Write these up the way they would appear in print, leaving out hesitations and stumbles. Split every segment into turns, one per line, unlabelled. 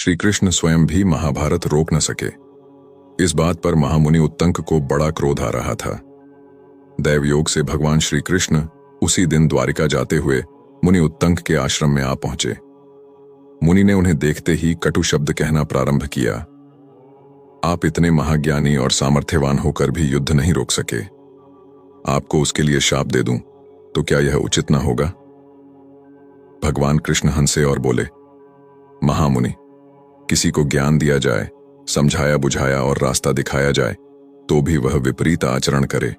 श्री कृष्ण स्वयं भी महाभारत रोक न सके। इस बात पर महामुनि उत्तंक को बड़ा क्रोध आ रहा था। दैवयोग से भगवान श्री कृष्ण उसी दिन द्वारिका जाते हुए मुनि उत्तंक के आश्रम में आ पहुंचे। मुनि ने उन्हें देखते ही कटु शब्द कहना प्रारंभ किया। आप इतने महाज्ञानी और सामर्थ्यवान होकर भी युद्ध नहीं रोक सके। आपको उसके लिए शाप दे दूं तो क्या यह उचित न होगा? भगवान कृष्ण हंसे और बोले, महामुनि, किसी को ज्ञान दिया जाए, समझाया बुझाया और रास्ता दिखाया जाए तो भी वह विपरीत आचरण करे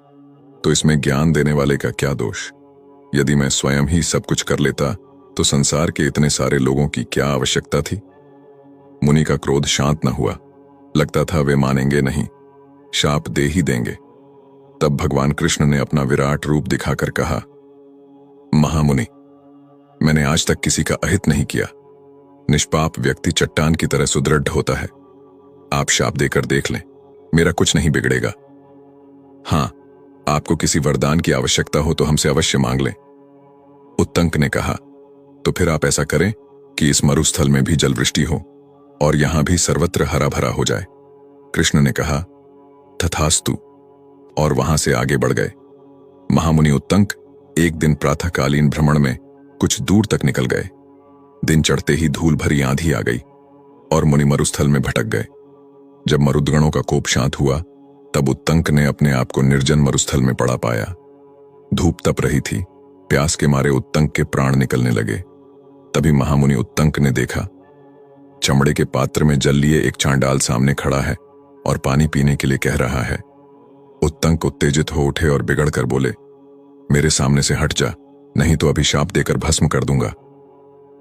तो इसमें ज्ञान देने वाले का क्या दोष? यदि मैं स्वयं ही सब कुछ कर लेता तो संसार के इतने सारे लोगों की क्या आवश्यकता थी? मुनि का क्रोध शांत न हुआ। लगता था वे मानेंगे नहीं, शाप दे ही देंगे। तब भगवान कृष्ण ने अपना विराट रूप दिखाकर कहा, महामुनि, मैंने आज तक किसी का अहित नहीं किया। निष्पाप व्यक्ति चट्टान की तरह सुदृढ़ होता है। आप शाप देकर देख लें, मेरा कुछ नहीं बिगड़ेगा। हां, आपको किसी वरदान की आवश्यकता हो तो हमसे अवश्य मांग लें। उत्तंक ने कहा, तो फिर आप ऐसा करें कि इस मरुस्थल में भी जलवृष्टि हो और यहां भी सर्वत्र हरा भरा हो जाए। कृष्ण ने कहा, तथास्तु, और वहां से आगे बढ़ गए। महामुनि उत्तंक एक दिन प्रातःकालीन भ्रमण में कुछ दूर तक निकल गए। दिन चढ़ते ही धूल भरी आंधी आ गई और मुनि मरुस्थल में भटक गए। जब मरुद्गणों का कोप शांत हुआ तब उत्तंक ने अपने आप को निर्जन मरुस्थल में पड़ा पाया। धूप तप रही थी। प्यास के मारे उत्तंक के प्राण निकलने लगे। तभी महामुनि उत्तंक ने देखा, चमड़े के पात्र में जल लिए एक चांडाल सामने खड़ा है और पानी पीने के लिए कह रहा है। उत्तंक उत्तेजित हो उठे और बिगड़ कर बोले, मेरे सामने से हट जा, नहीं तो अभिशाप देकर भस्म कर दूंगा।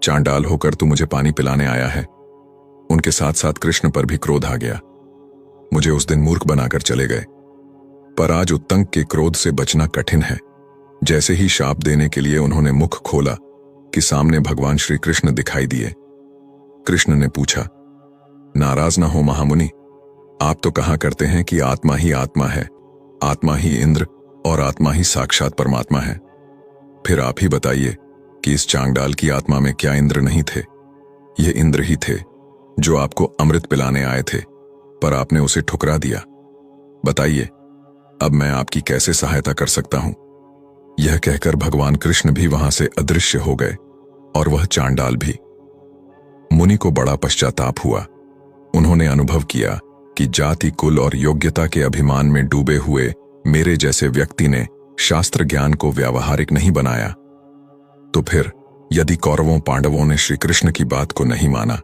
चांडाल होकर तू मुझे पानी पिलाने आया है। उनके साथ साथ कृष्ण पर भी क्रोध आ गया। मुझे उस दिन मूर्ख बनाकर चले गए, पर आज उत्तंक के क्रोध से बचना कठिन है। जैसे ही शाप देने के लिए उन्होंने मुख खोला कि सामने भगवान श्री कृष्ण दिखाई दिए। कृष्ण ने पूछा, नाराज ना हो महामुनि, आप तो कहा करते हैं कि आत्मा ही आत्मा है, आत्मा ही इंद्र और आत्मा ही साक्षात परमात्मा है। फिर आप ही बताइए कि इस चांडाल की आत्मा में क्या इंद्र नहीं थे? ये इंद्र ही थे जो आपको अमृत पिलाने आए थे, पर आपने उसे ठुकरा दिया। बताइए, अब मैं आपकी कैसे सहायता कर सकता हूं? यह कहकर भगवान कृष्ण भी वहां से अदृश्य हो गए और वह चांडाल भी। मुनि को बड़ा पश्चाताप हुआ। उन्होंने अनुभव किया कि जाति, कुल और योग्यता के अभिमान में डूबे हुए मेरे जैसे व्यक्ति ने शास्त्र ज्ञान को व्यावहारिक नहीं बनाया, तो फिर यदि कौरवों पांडवों ने श्री कृष्ण की बात को नहीं माना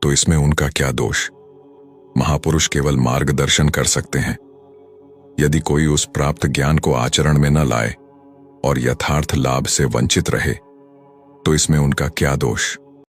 तो इसमें उनका क्या दोष? महापुरुष केवल मार्गदर्शन कर सकते हैं। यदि कोई उस प्राप्त ज्ञान को आचरण में न लाए और यथार्थ लाभ से वंचित रहे तो इसमें उनका क्या दोष?